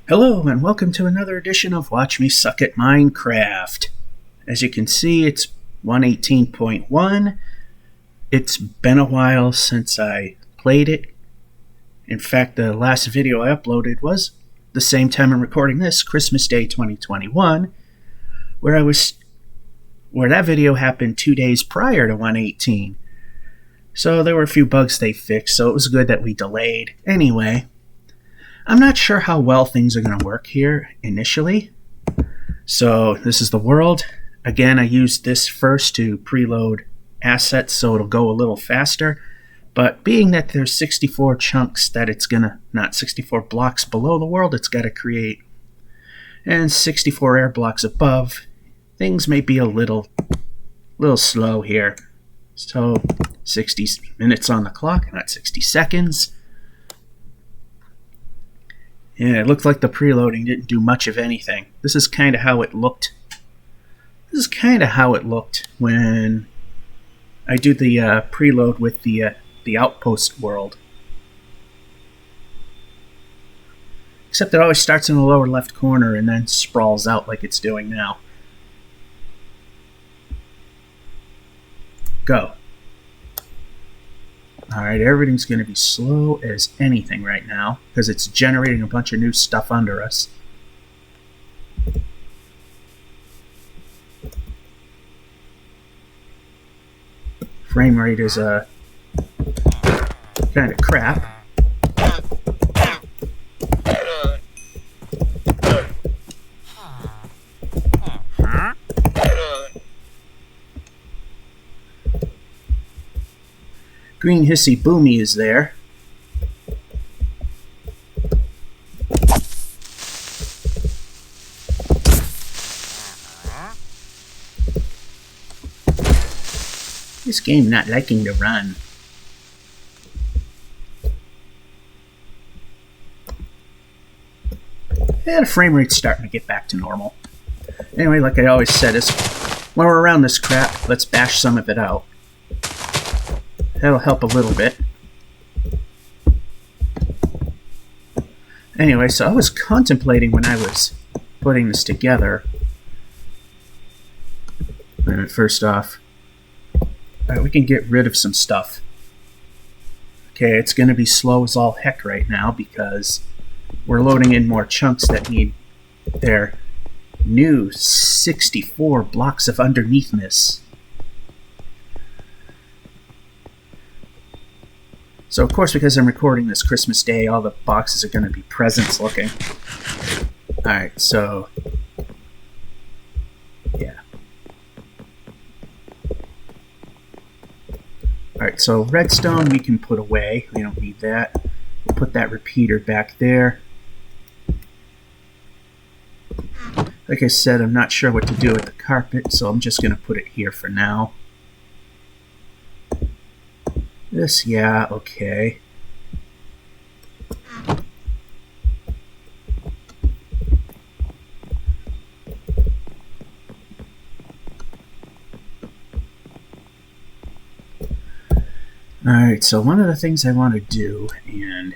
Hello and welcome to another edition of Watch Me Suck at Minecraft. As you can see, it's 118.1. It's been a while since I played it. In fact, the last video I uploaded was the same time I'm recording this, Christmas Day 2021, where that video happened 2 days prior to 118. So there were a few bugs they fixed, so it was good that we delayed. Anyway, I'm not sure how well things are going to work here initially. So this is the world. Again, I used this first to preload assets so it'll go a little faster. But being that there's 64 chunks that it's going to, not 64 blocks below the world it's got to create, and 64 air blocks above, things may be a little slow here. So 60 minutes on the clock, not 60 seconds. Yeah, it looked like the preloading didn't do much of anything. This is kind of how it looked. This is kind of how it looked when I do the preload with the outpost world. Except it always starts in the lower left corner and then sprawls out like it's doing now. Go. Alright, everything's going to be slow as anything right now because it's generating a bunch of new stuff under us. Frame rate is kind of crap. Green hissy boomy is there. This game not liking to run. Yeah, the frame rate's starting to get back to normal. Anyway, like I always said, is when we're around this crap, let's bash some of it out. That'll help a little bit. Anyway, so I was contemplating when I was putting this together. Alright, first off, we can get rid of some stuff. Okay, it's going to be slow as all heck right now because we're loading in more chunks that need their new 64 blocks of underneathness. So of course, because I'm recording this Christmas Day, all the boxes are going to be presents looking. Alright, so yeah. Alright, so redstone we can put away. We don't need that. We'll put that repeater back there. Like I said, I'm not sure what to do with the carpet, so I'm just going to put it here for now. This, yeah, okay. Alright, so one of the things I want to do, and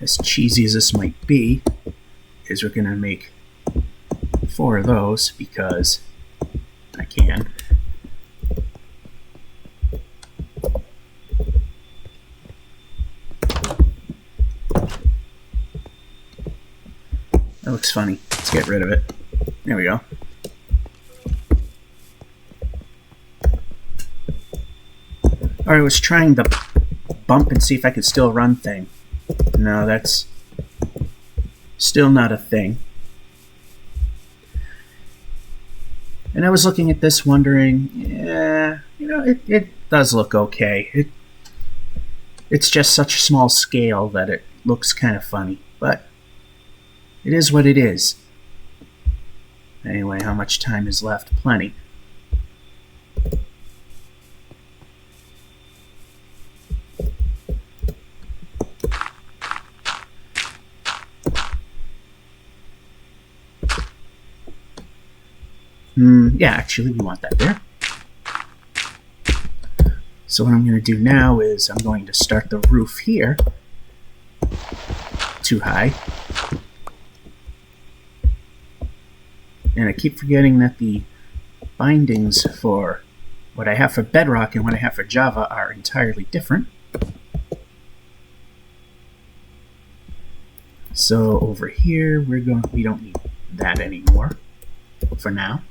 as cheesy as this might be, is we're going to make 4 of those because I can. That looks funny. Let's get rid of it. There we go. Alright, I was trying the bump and see if I could still run thing. No, that's still not a thing. And I was looking at this wondering, yeah, you know, it does look okay. It's just such a small scale that it looks kind of funny, but it is what it is. Anyway, how much time is left? Plenty. Yeah, actually, we want that there. So what I'm going to do now is I'm going to start the roof here. Too high. And I keep forgetting that the bindings for what I have for Bedrock and what I have for Java are entirely different. So over here, we don't need that anymore for now.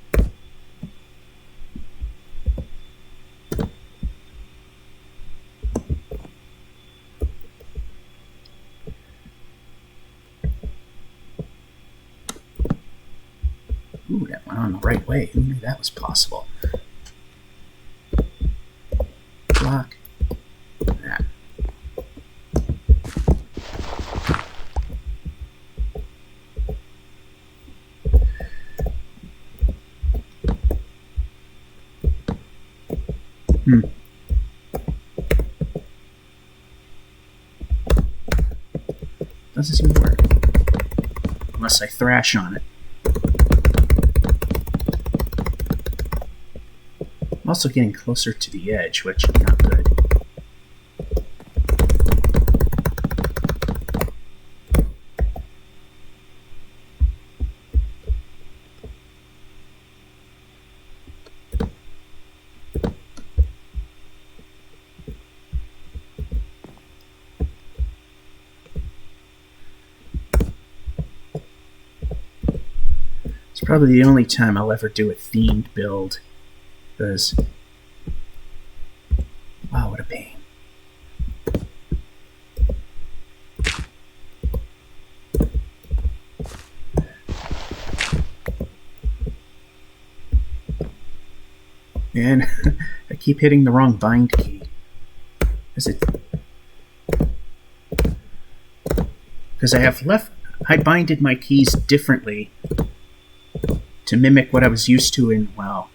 Ooh, that went on the right way. Who knew that was possible? Block. That. Doesn't seem to work. Unless I thrash on it. I'm also getting closer to the edge, which is not good. It's probably the only time I'll ever do a themed build. Because, wow, what a pain. And I keep hitting the wrong bind key. Is it? Because I binded my keys differently to mimic what I was used to in, well,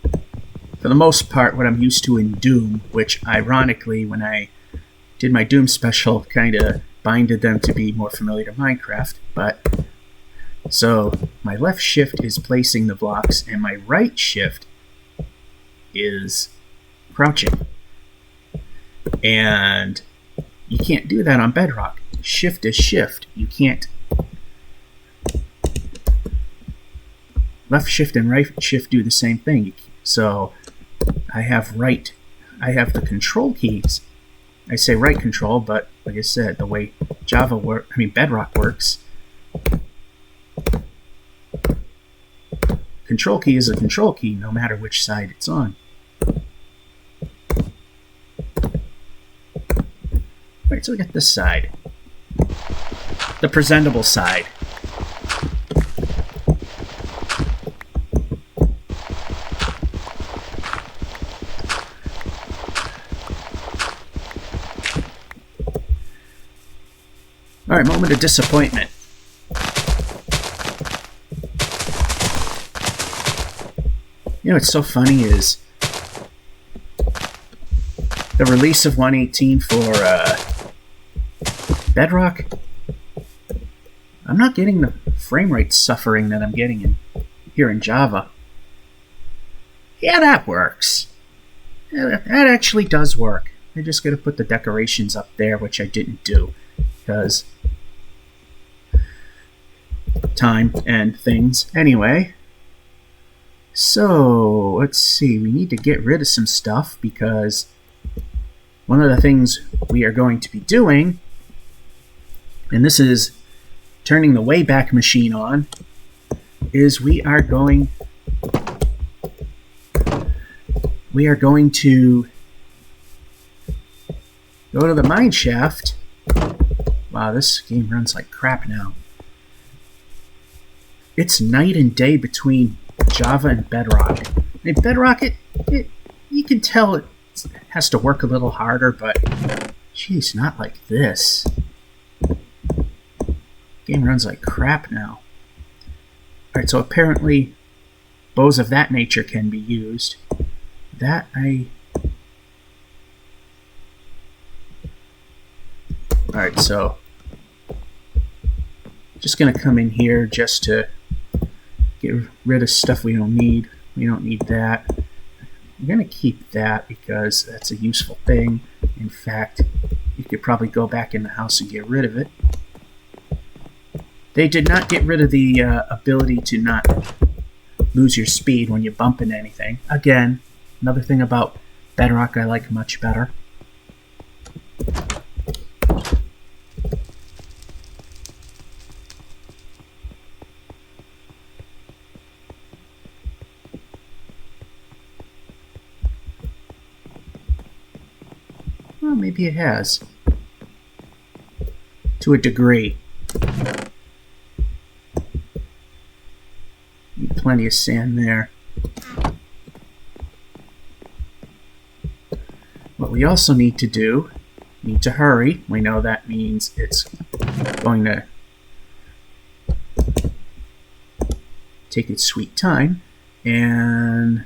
for the most part, what I'm used to in Doom, which ironically, when I did my Doom special, kind of binded them to be more familiar to Minecraft. But so my left shift is placing the blocks, and my right shift is crouching. And you can't do that on Bedrock. Shift is shift. You can't. Left shift and right shift do the same thing. So I have the control keys. I say right control, but like I said, the way Bedrock works, control key is a control key no matter which side it's on. Alright, so we got this side. The presentable side. Alright, moment of disappointment. You know what's so funny is the release of 1.18 for Bedrock. I'm not getting the frame rate suffering that I'm getting here in Java. Yeah, that works. Yeah, that actually does work. I just got to put the decorations up there, which I didn't do because time and things. Anyway, so let's see. We need to get rid of some stuff because one of the things we are going to be doing, and this is turning the Wayback Machine on, is we are going to go to the mineshaft. Wow, this game runs like crap now. It's night and day between Java and Bedrock. In Bedrock, you can tell it has to work a little harder, but geez, not like this. Game runs like crap now. Alright, so apparently bows of that nature can be used. Alright, so just gonna come in here just to get rid of stuff we don't need. We don't need that. I'm going to keep that because that's a useful thing. In fact, you could probably go back in the house and get rid of it. They did not get rid of the ability to not lose your speed when you bump into anything. Again, another thing about Bedrock I like much better. Well, maybe it has. To a degree. Need plenty of sand there. What we also need to do, need to hurry. We know that means it's going to take its sweet time. And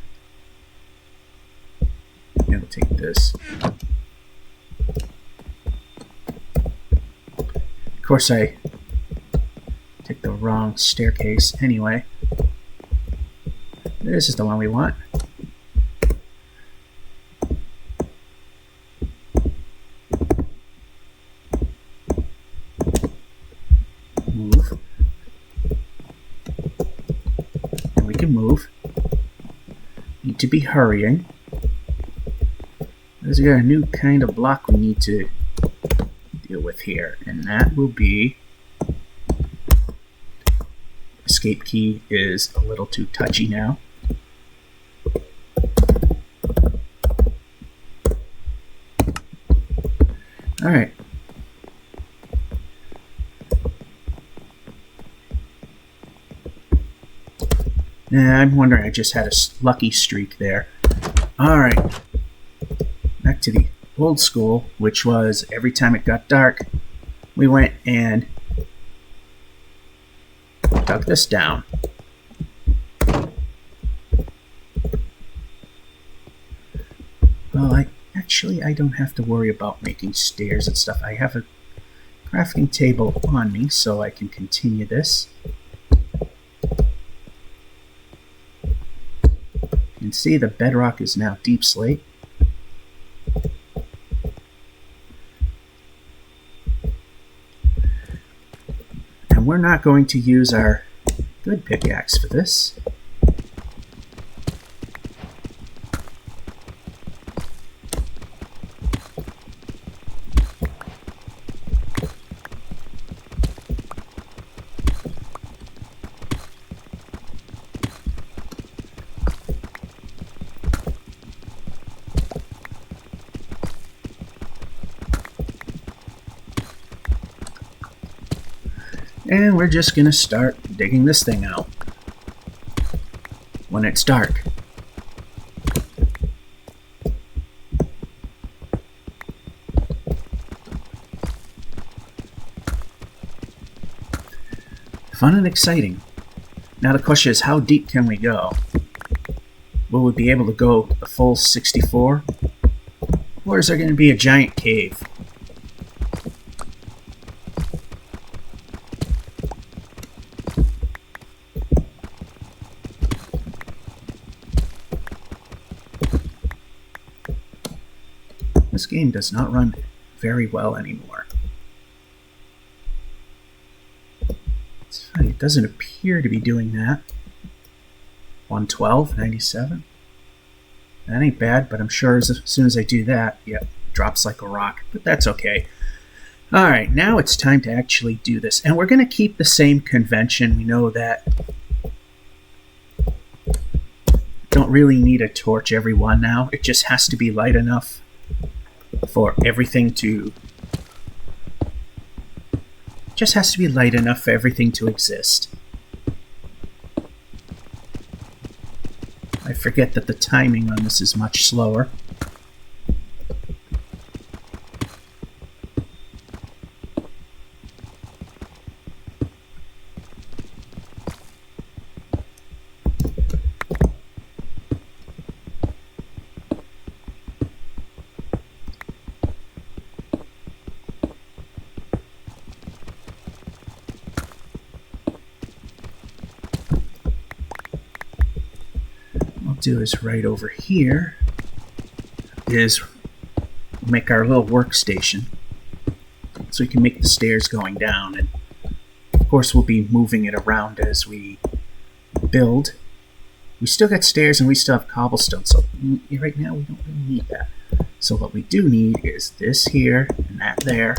we'll take this. Of course, I took the wrong staircase anyway. This is the one we want. Move. And we can move. Need to be hurrying. There's got a new kind of block we need to deal with here, and that will be escape key is a little too touchy now. All right. Yeah, I'm wondering, I just had a lucky streak there. All right. Back to the old school, which was every time it got dark, we went and dug this down. Well, I don't have to worry about making stairs and stuff. I have a crafting table on me, so I can continue this. You can see the bedrock is now deep slate. And we're not going to use our good pickaxe for this. And we're just going to start digging this thing out when it's dark. Fun and exciting. Now the question is, how deep can we go? Will we be able to go the full 64? Or is there going to be a giant cave? This game does not run very well anymore. It's funny, it doesn't appear to be doing that. 112, 97. That ain't bad, but I'm sure as soon as I do that, yeah, it drops like a rock, but that's okay. Alright, now it's time to actually do this. And we're going to keep the same convention. We know that don't really need a torch every one now. It just has to be light enough for everything to exist. I forget that the timing on this is much slower. Do is right over here. is make our little workstation so we can make the stairs going down, and of course we'll be moving it around as we build. We still got stairs and we still have cobblestone, so right now we don't really need that. So what we do need is this here and that there.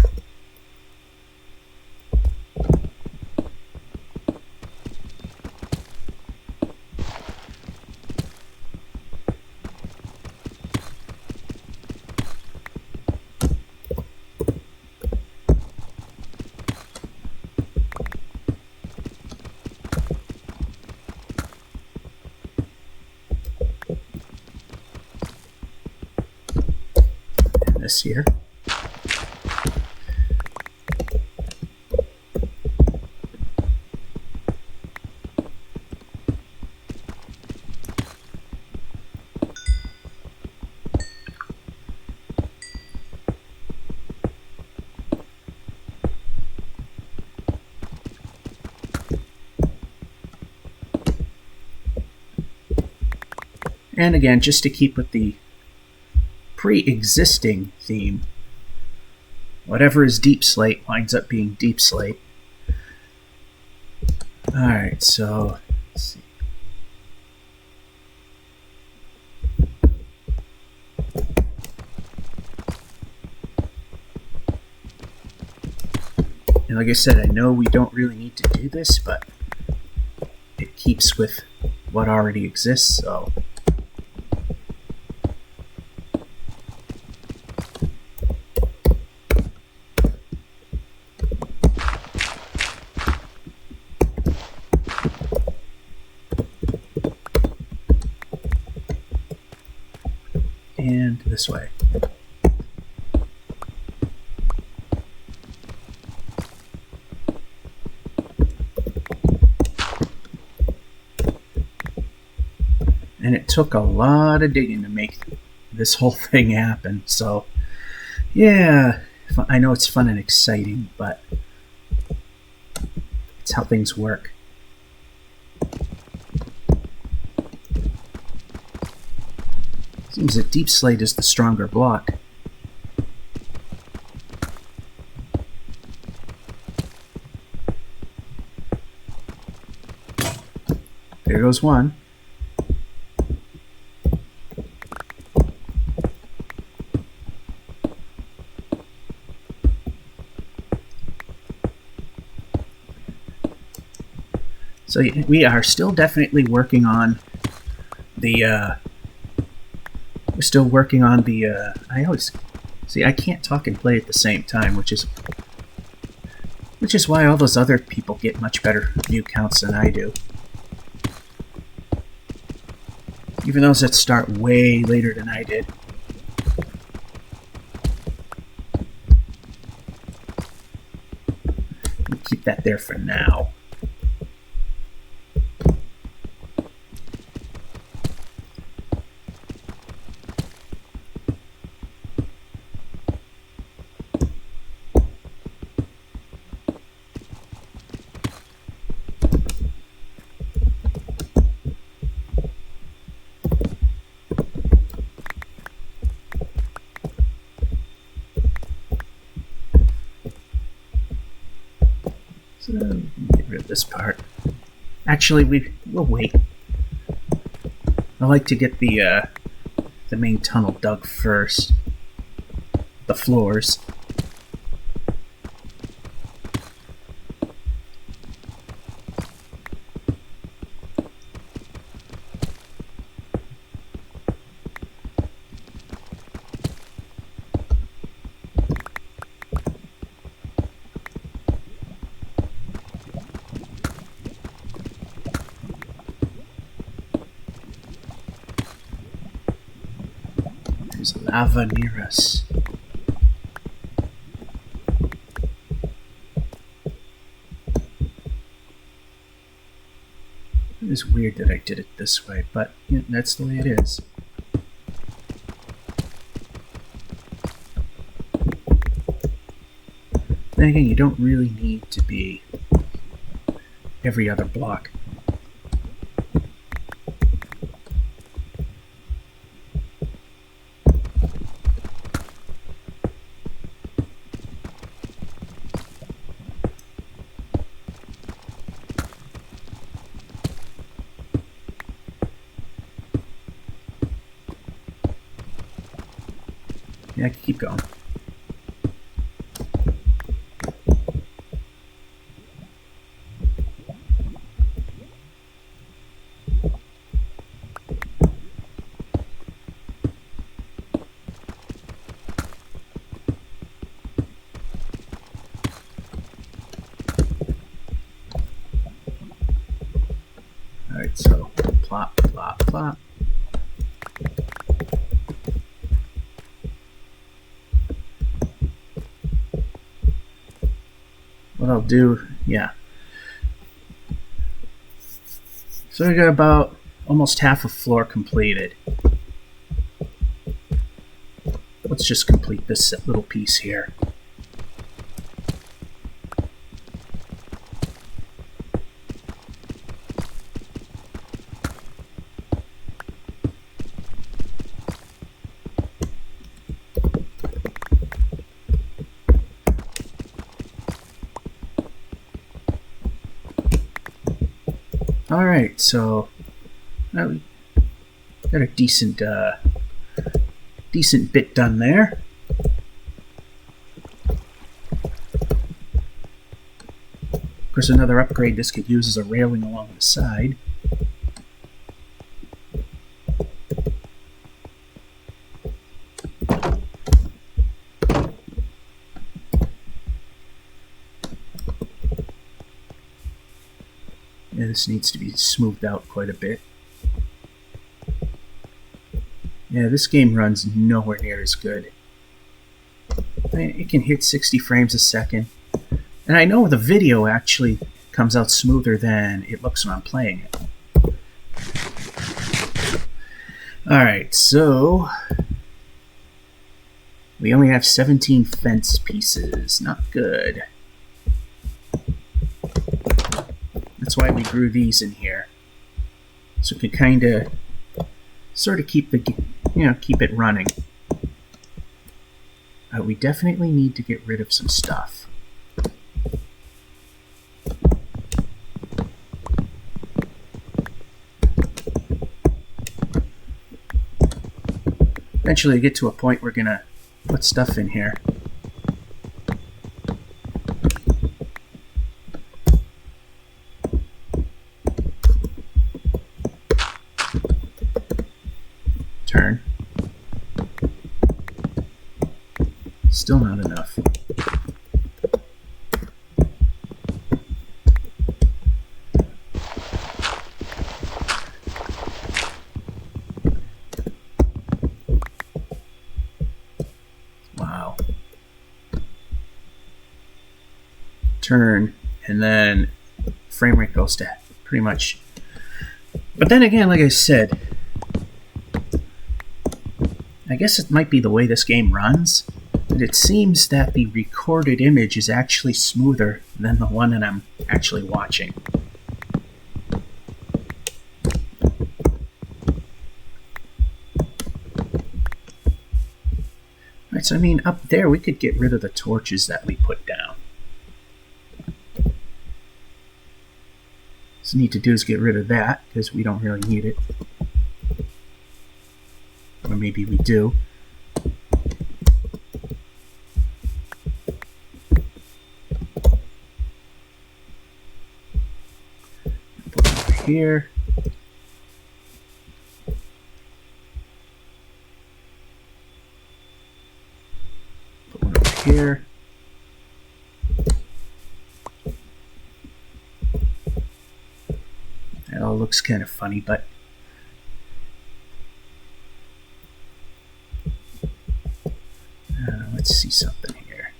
This here. And again, just to keep with the pre-existing theme, whatever is deep slate winds up being deep slate. Alright, so let's see. And like I said, I know we don't really need to do this, but it keeps with what already exists, so and this way. And it took a lot of digging to make this whole thing happen, so yeah, I know it's fun and exciting, but it's how things work. Seems that deep slate is the stronger block. There goes one. So we are still definitely working on the we're still working on the I always see I can't talk and play at the same time, which is why all those other people get much better view counts than I do. Even those that start way later than I did. We'll keep that there for now. So get rid of this part. Actually, we'll wait. I like to get the main tunnel dug first. The floors. There's lava near us. It is weird that I did it this way, but yeah, that's the way it is. Then again, you don't really need to be every other block. Yeah, keep going. Alright, so plop, plop, plop. What I'll do, yeah. So we got about almost half a floor completed. Let's just complete this little piece here. Alright, so we got a decent bit done there. Of course, another upgrade this could use is a railing along the side. Yeah, this needs to be smoothed out quite a bit. Yeah, this game runs nowhere near as good. I mean, it can hit 60 frames a second. And I know the video actually comes out smoother than it looks when I'm playing it. Alright, so we only have 17 fence pieces. Not good. That's why we grew these in here. So we can kind of sort of keep the, keep it running. We definitely need to get rid of some stuff. Eventually get to a point we're gonna put stuff in here. Turn. Still not enough. Wow. Turn, and then frame rate goes to pretty much. But then again, like I said, I guess it might be the way this game runs, but it seems that the recorded image is actually smoother than the one that I'm actually watching. Right, so I mean, up there we could get rid of the torches that we put down. So what we need to do is get rid of that, because we don't really need it. Or maybe we do. Put it over here. Put one over here. That all looks kind of funny, but let's see something here.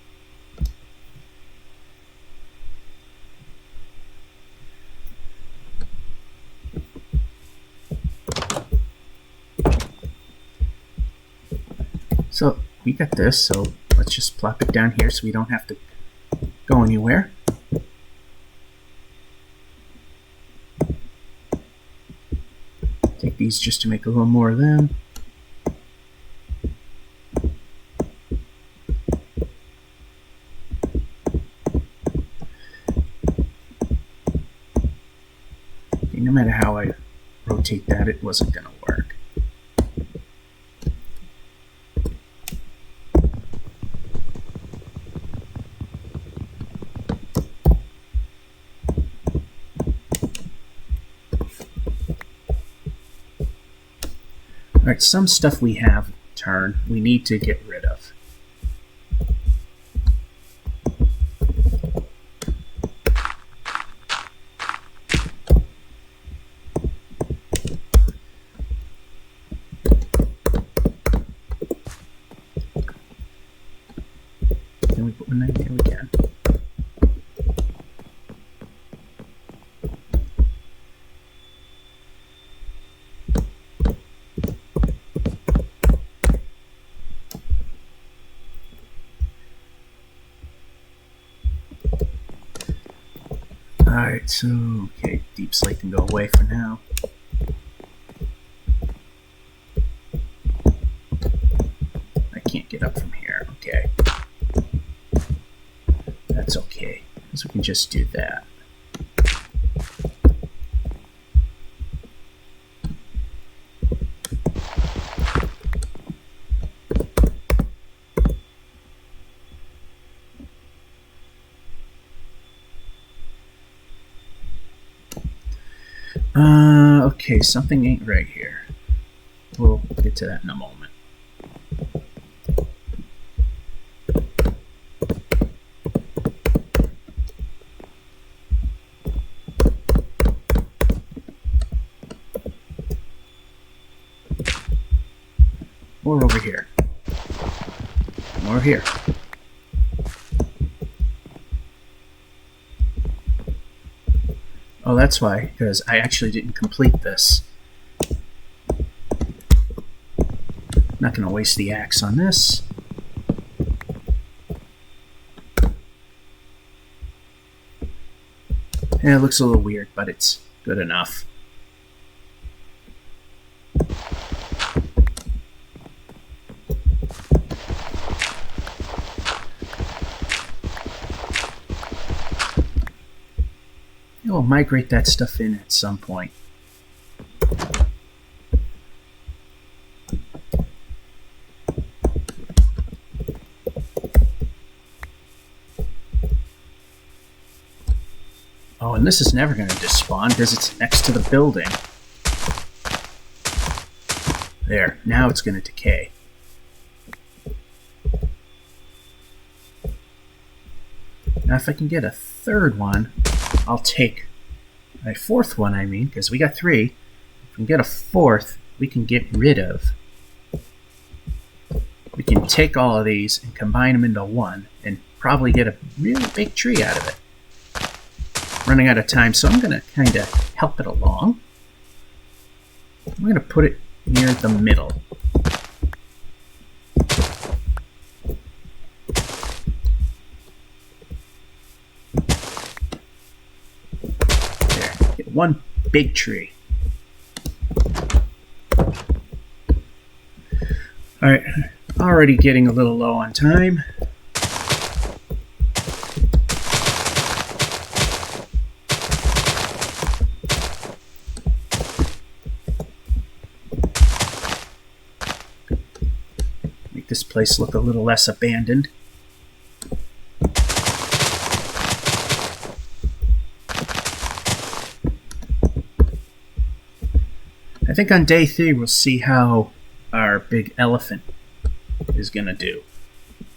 So we got this, so let's just plop it down here so we don't have to go anywhere. Take these just to make a little more of them. No matter how I rotate that, it wasn't going to work. Alright, some stuff we have turned we need to get rid of. Can we put one in here? We can. Alright, so, okay, deep slate can go away for now. I can't get up from here, okay. That's okay, because we can just do that. Okay, something ain't right here. We'll get to that in a moment. Or over here. Or here. Oh, that's why, because I actually didn't complete this. Not going to waste the axe on this. Yeah, it looks a little weird, but it's good enough. We'll migrate that stuff in at some point. Oh, and this is never going to despawn because it's next to the building. There, now it's going to decay. Now if I can get a third one, I'll take a fourth one, I mean, because we got 3. If we can get a fourth, we can get rid of. We can take all of these and combine them into one and probably get a really big tree out of it. Running out of time, so I'm going to kind of help it along. I'm going to put it near the middle. There, get one big tree. Alright, already getting a little low on time. Make this place look a little less abandoned. I think on day 3 we'll see how our big elephant is going to do.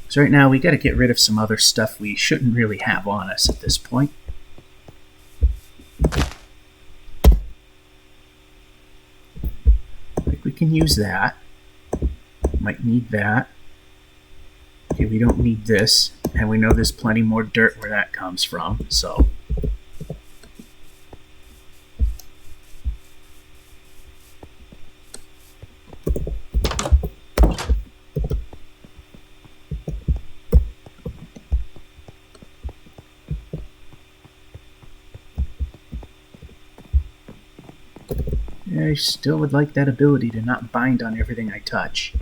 So right now we got to get rid of some other stuff we shouldn't really have on us at this point. Like we can use that. Might need that. Okay, we don't need this. And we know there's plenty more dirt where that comes from, so... I still would like that ability to not bind on everything I touch.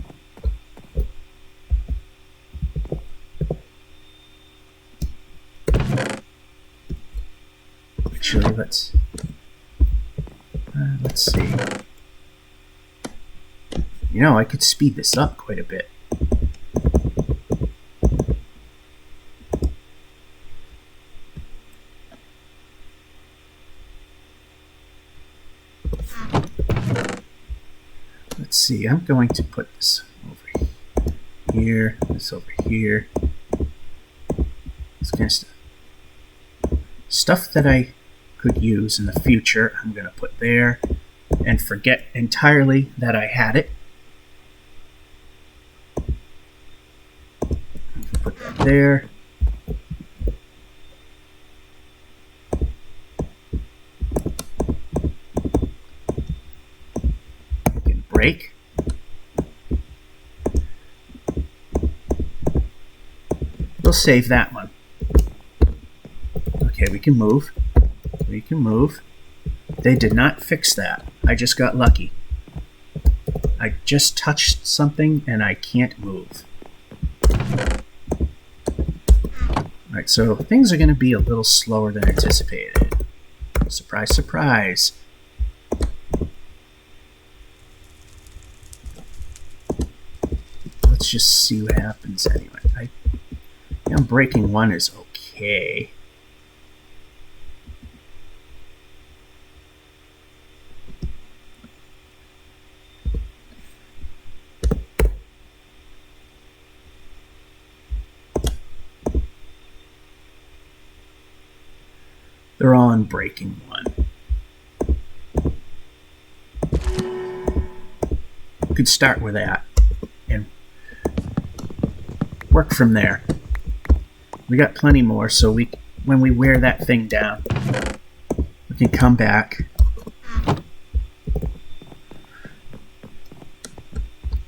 Actually, let's see. You know, I could speed this up quite a bit. Let's see. I'm going to put this over here, this over here. This kind of stuff that I could use in the future, I'm going to put there and forget entirely that I had it. Put that there. We can break. We'll save that one. Okay, we can move. We can move. They did not fix that. I just got lucky. I just touched something and I can't move. Alright, so things are going to be a little slower than anticipated. Surprise, surprise. Let's just see what happens anyway. I'm breaking one is okay. They're all on breaking one. We could start with that and work from there. We got plenty more, so when we wear that thing down, we can come back.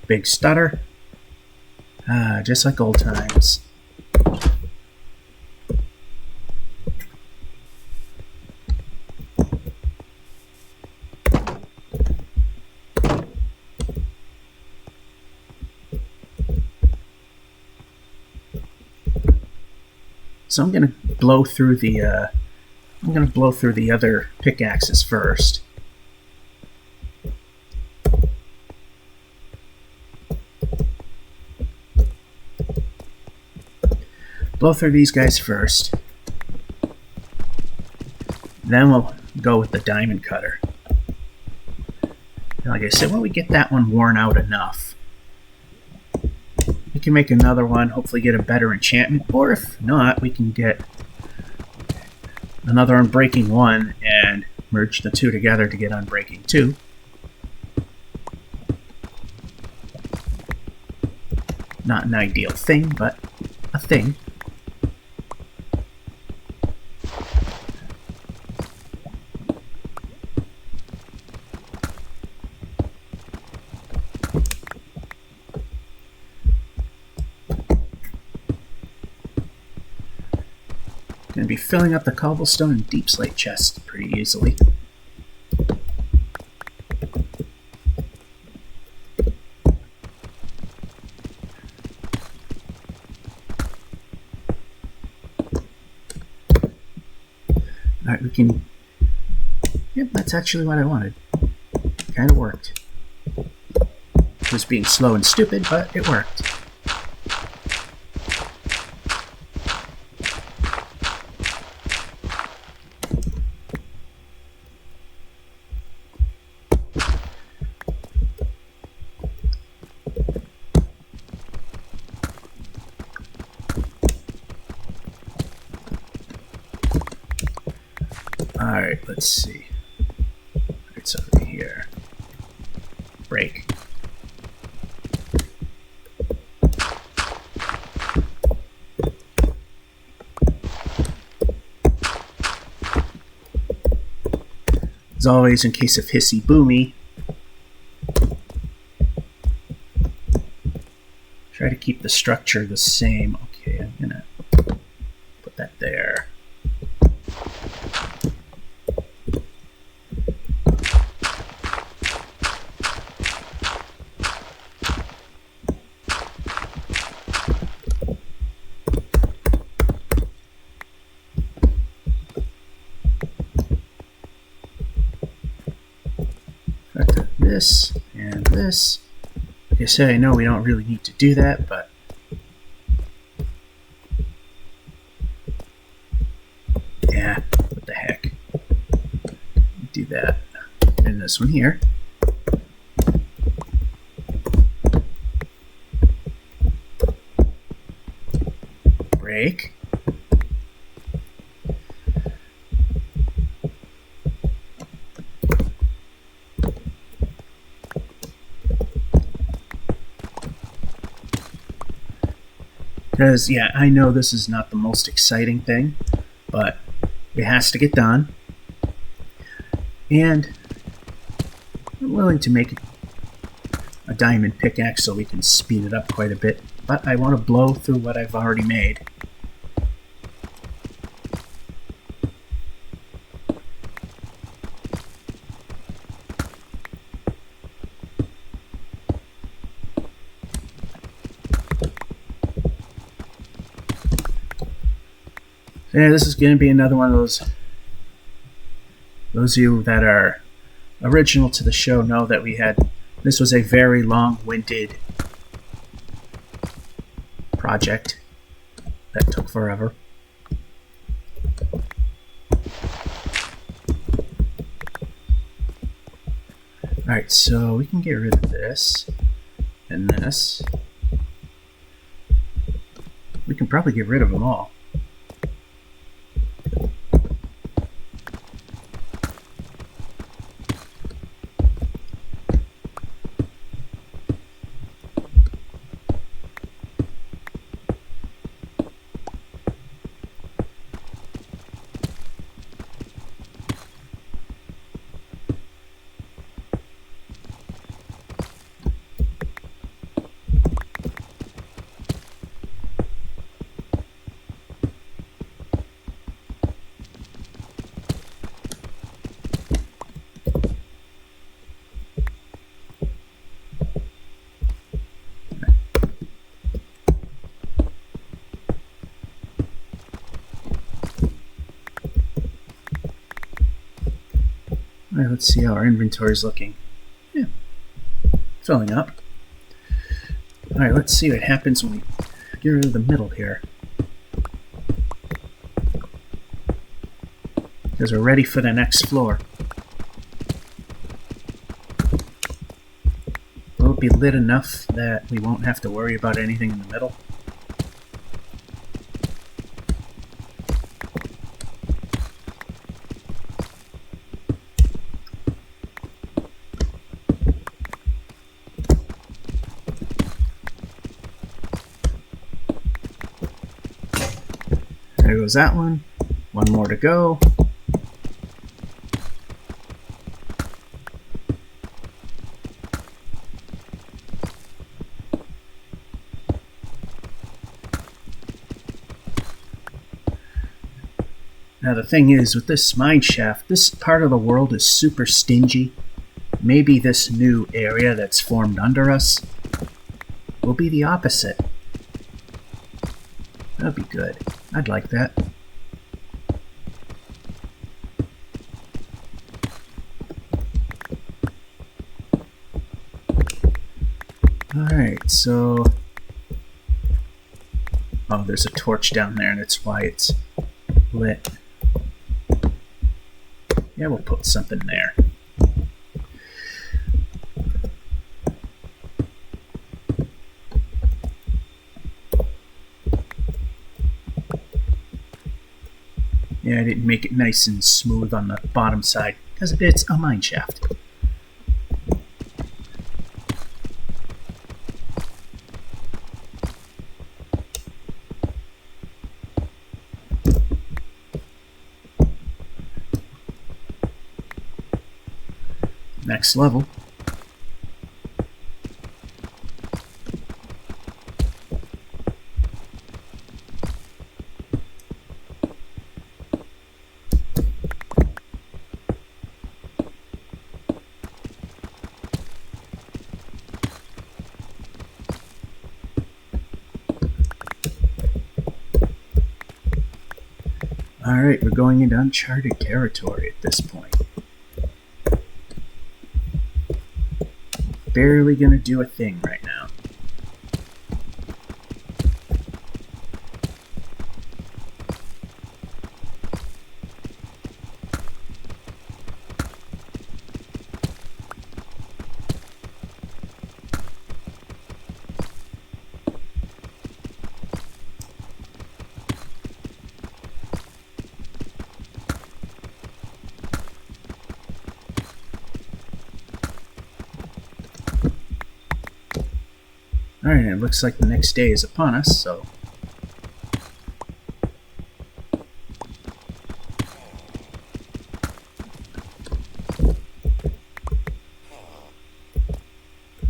Big stutter. Just like old times. So I'm going to blow through the other pickaxes first. Blow through these guys first. Then we'll go with the diamond cutter. And like I said, when we get that one worn out enough, we can make another one, hopefully get a better enchantment, or if not, we can get another Unbreaking 1 and merge the two together to get Unbreaking 2. Not an ideal thing, but a thing. Going to be filling up the cobblestone and deep slate chests pretty easily. Alright, we can... Yep, that's actually what I wanted. Kind of worked. It was being slow and stupid, but it worked. Alright, let's see. It's over here. Break. As always, in case of hissy boomy, try to keep the structure the same. Okay, I'm gonna put that there. This and this. Like I said, I know we don't really need to do that, but yeah, what the heck. Do that. And this one here. break. Because, yeah, I know this is not the most exciting thing, but it has to get done. And I'm willing to make a diamond pickaxe so we can speed it up quite a bit, but I want to blow through what I've already made. Yeah, this is going to be another one of those of you that are original to the show know that this was a very long-winded project that took forever. Alright, so we can get rid of this and this. We can probably get rid of them all. Alright, let's see how our inventory is looking. Yeah, filling up. Alright, let's see what happens when we get rid of the middle here. Because we're ready for the next floor. Will it be lit enough that we won't have to worry about anything in the middle? There goes that one. One more to go. Now the thing is, with this mineshaft, this part of the world is super stingy. Maybe this new area that's formed under us will be the opposite. That'd be good. I'd like that. Alright, so... Oh, there's a torch down there, and it's why it's lit. Yeah, we'll put something there. Yeah, I didn't make it nice and smooth on the bottom side because it's a mineshaft. Next level. Alright, we're going into uncharted territory at this point. Barely gonna do a thing right now. Alright, it looks like the next day is upon us, so...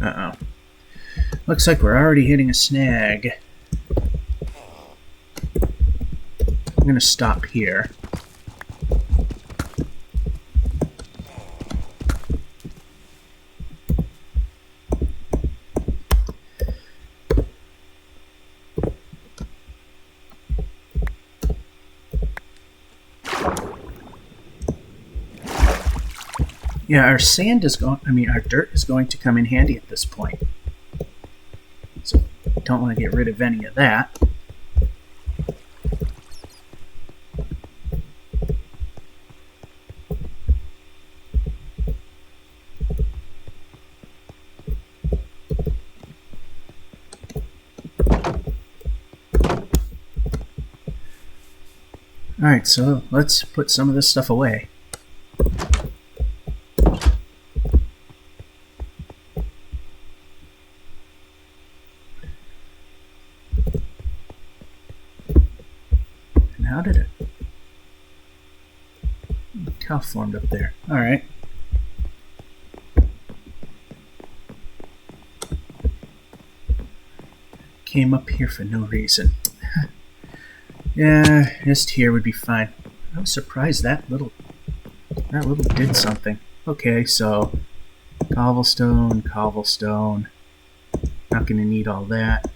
Uh-oh. Looks like we're already hitting a snag. I'm gonna stop here. Yeah, our sand is going, our dirt is going to come in handy at this point. So, don't want to get rid of any of that. Alright, so let's put some of this stuff away. How did it? Cow formed up there. Alright. Came up here for no reason. Yeah, just here would be fine. I was surprised that little did something. Okay, so cobblestone, cobblestone. Not gonna need all that.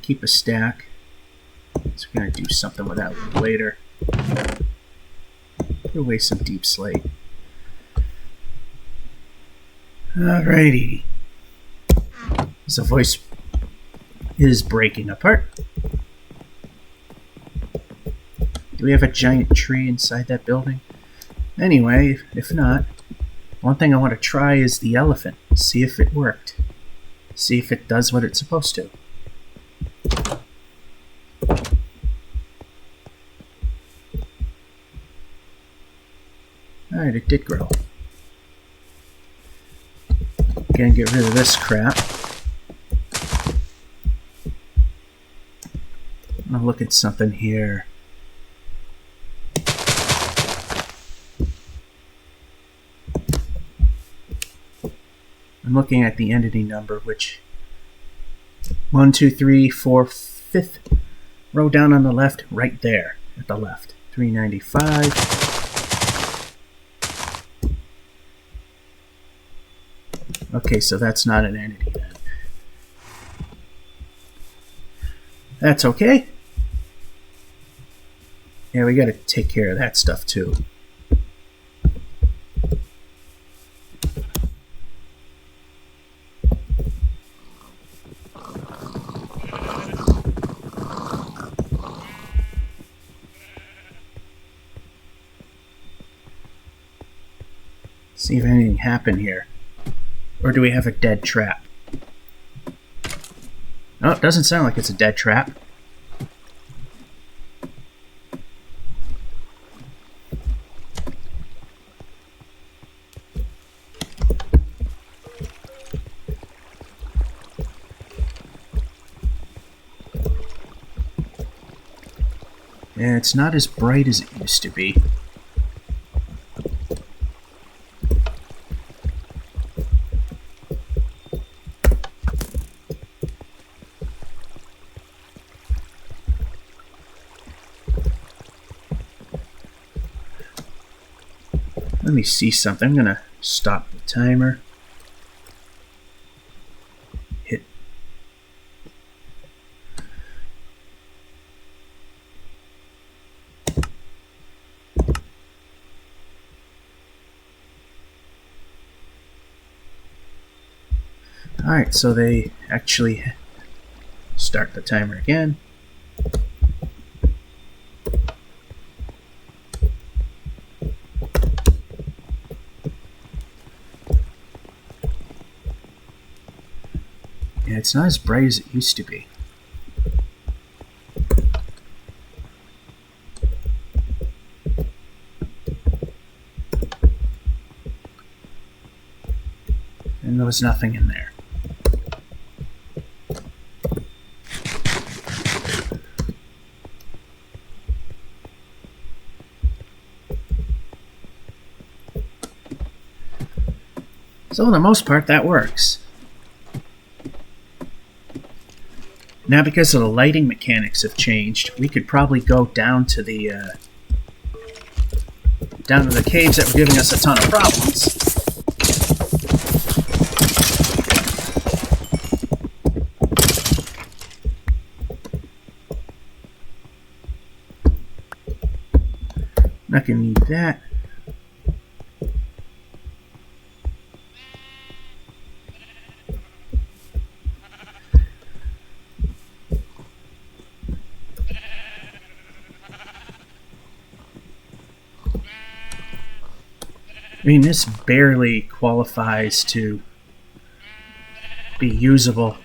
Keep a stack. So we're going to do something with that later. Put away some deep slate. Alrighty. The voice is breaking apart. Do we have a giant tree inside that building? Anyway, if not, one thing I want to try is the elephant. See if it worked. See if it does what it's supposed to. Alright, it did grow. Gonna get rid of this crap. I'll look at something here. I'm looking at the entity number, which 1, 2, 3, 4, 5th row down on the left, right there at the left. 395. Okay, so that's not an entity then. That's okay. Yeah, we gotta take care of that stuff too. See if anything happened here. Or do we have a dead trap? No, it doesn't sound like it's a dead trap. Yeah, it's not as bright as it used to be. Let me see something. I'm gonna stop the timer. Hit. Alright, so they actually start the timer again. Yeah, it's not as bright as it used to be. was nothing in there. So for the most part, that works. Now, because the lighting mechanics have changed, we could probably go down to the caves that were giving us a ton of problems. Not gonna need that. I mean, this barely qualifies to be usable.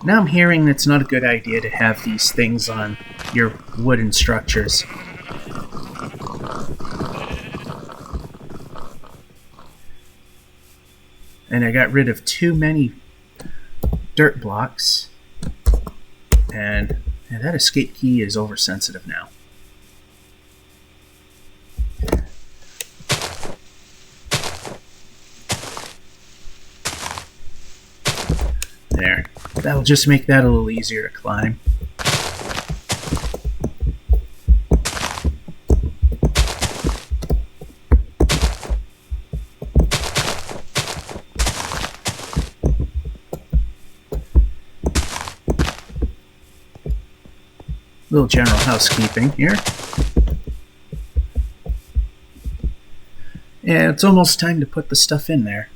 Now I'm hearing it's not a good idea to have these things on your wooden structures. And I got rid of too many dirt blocks. And that escape key is oversensitive now. There. That'll just make that a little easier to climb. Little general housekeeping here. Yeah, it's almost time to put the stuff in there.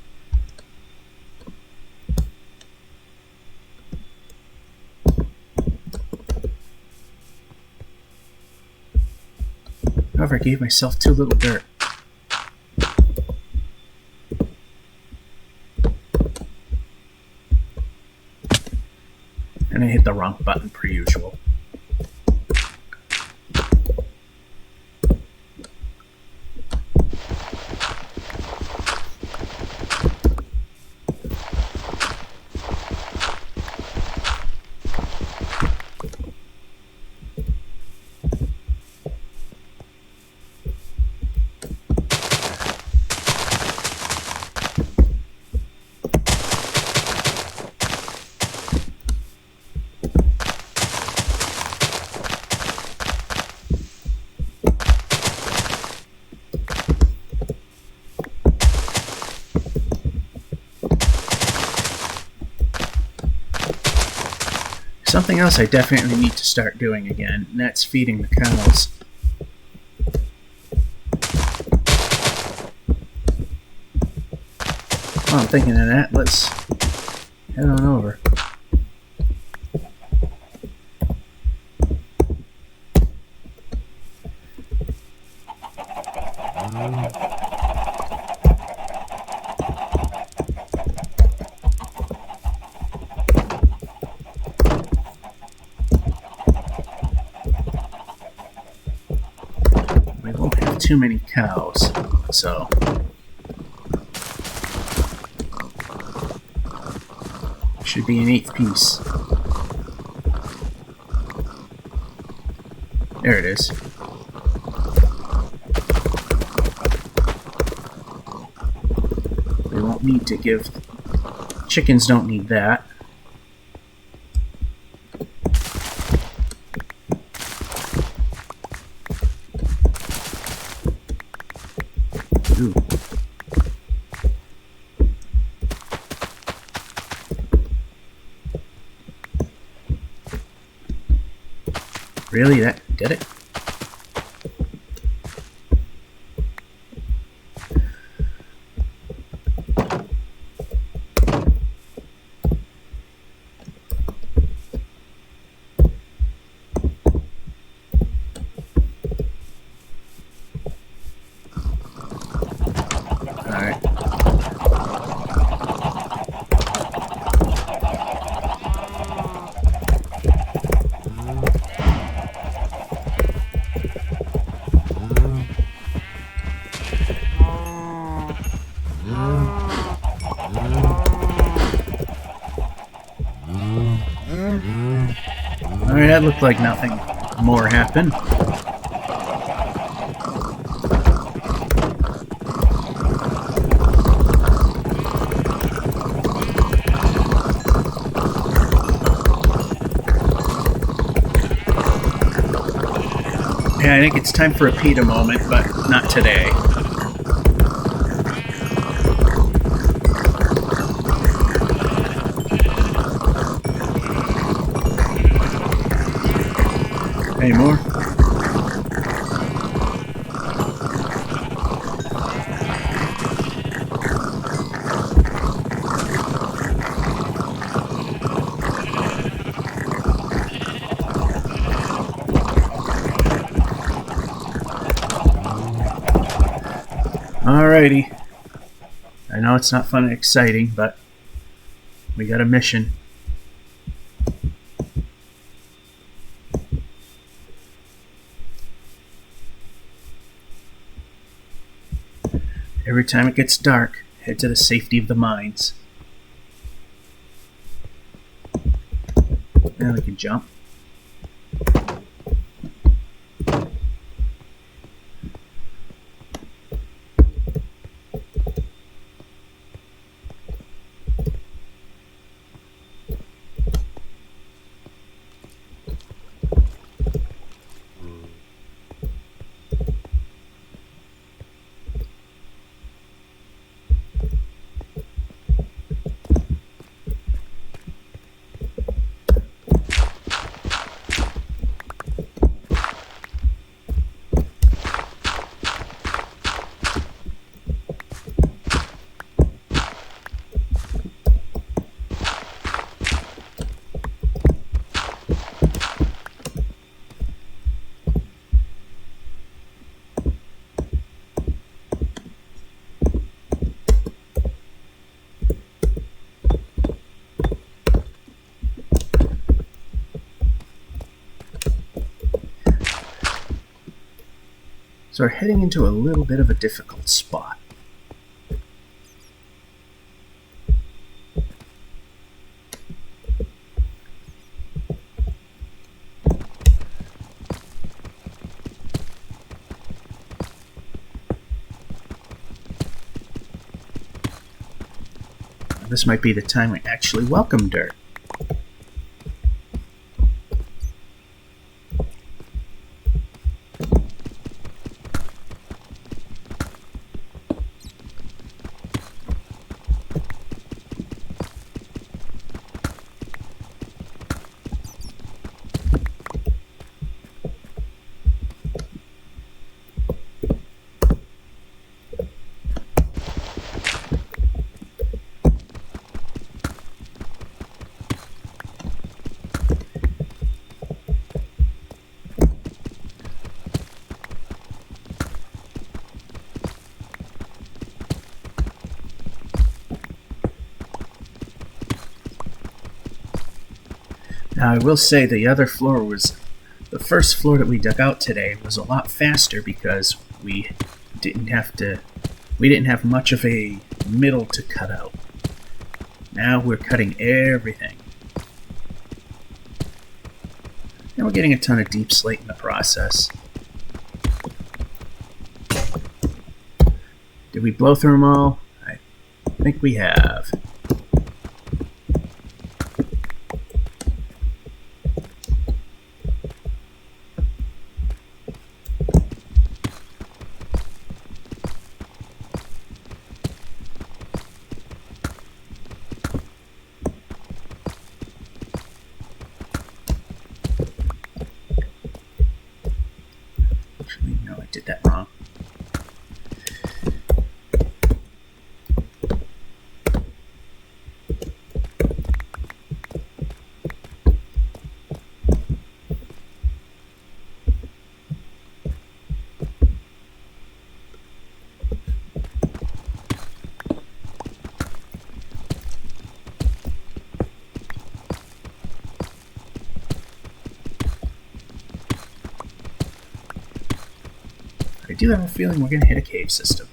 However, I gave myself too little dirt. And I hit the wrong button per usual. Something else I definitely need to start doing again, and that's feeding the cows. While I'm thinking of that, let's head on over. Too many cows, so should be an 8th piece. There it is. We won't need to give chickens, don't need that. Ooh. Really? That did it? Alright, that looked like nothing more happened. Yeah, I think it's time for a PETA moment, but not today. Any more? Alrighty. I know it's not fun and exciting, but we got a mission. Every time it gets dark, head to the safety of the mines. Now we can jump. So we're heading into a little bit of a difficult spot. This might be the time we actually welcome dirt. Now I will say the first floor that we dug out today was a lot faster because we didn't have much of a middle to cut out. Now we're cutting everything. And we're getting a ton of deep slate in the process. Did we blow through them all? I think we have. No, I did that wrong. I do have a feeling we're going to hit a cave system.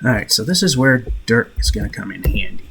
Alright, so this is where dirt is going to come in handy.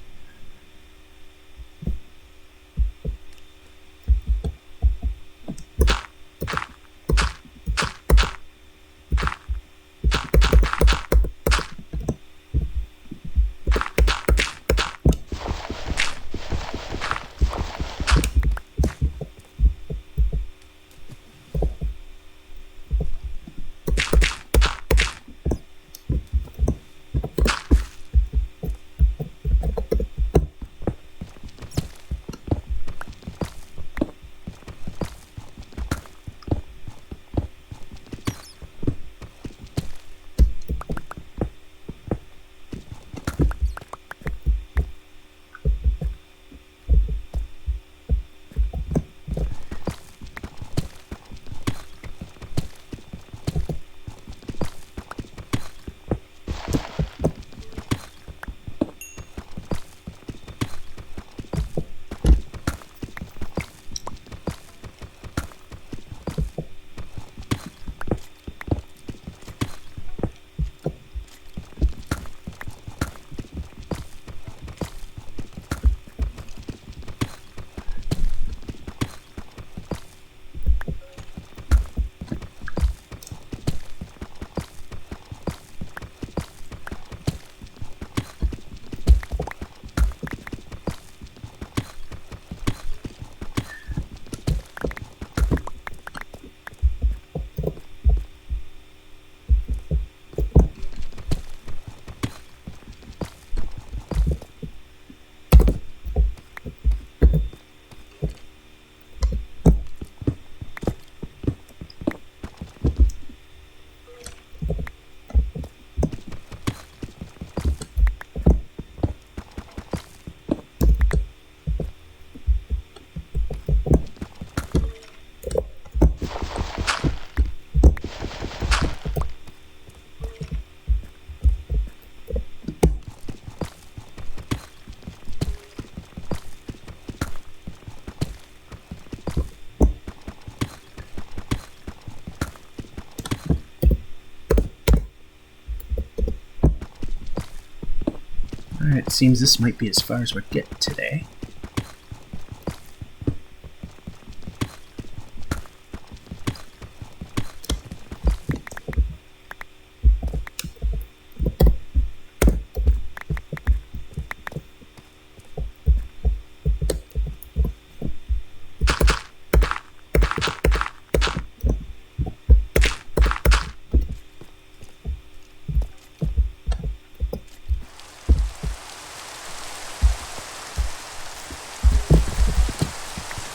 Alright, it seems this might be as far as we're getting today.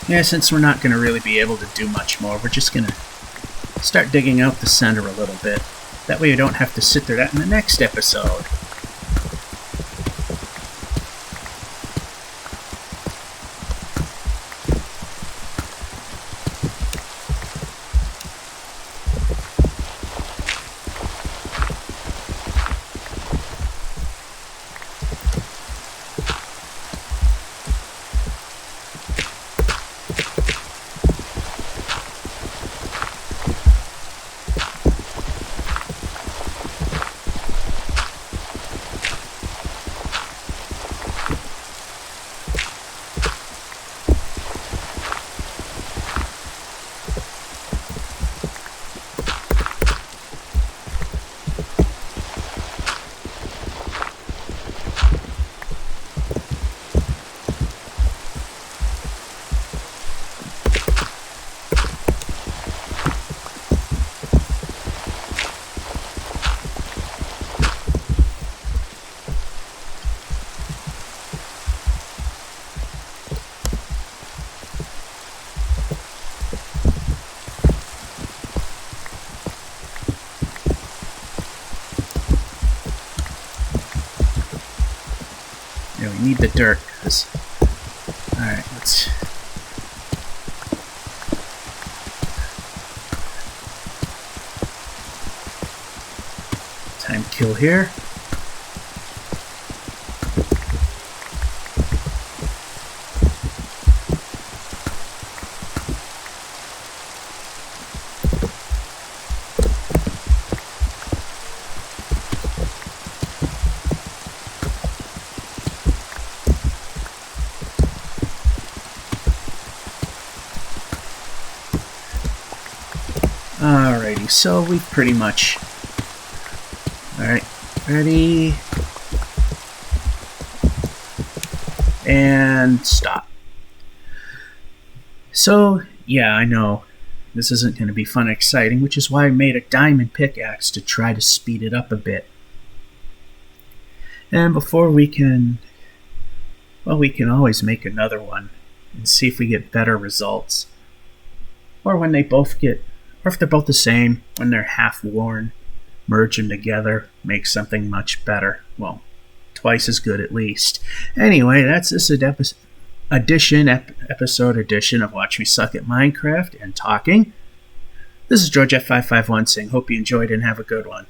Yeah, since we're not going to really be able to do much more, we're just going to start digging out the center a little bit. That way you don't have to sit through that in the next episode. Yeah, we need the dirt, because... Alright, let's... Time kill here. Alrighty, so we've pretty much... Alright, ready... And stop. So, yeah, I know this isn't going to be fun and exciting, which is why I made a diamond pickaxe to try to speed it up a bit. And before we can... Well, we can always make another one and see if we get better results. Or when they both get... Or if they're both the same, when they're half worn, merge them together, make something much better. Well, twice as good at least. Anyway, that's this episode edition of Watch Me Suck at Minecraft and Talking. This is George F551 saying, hope you enjoyed and have a good one.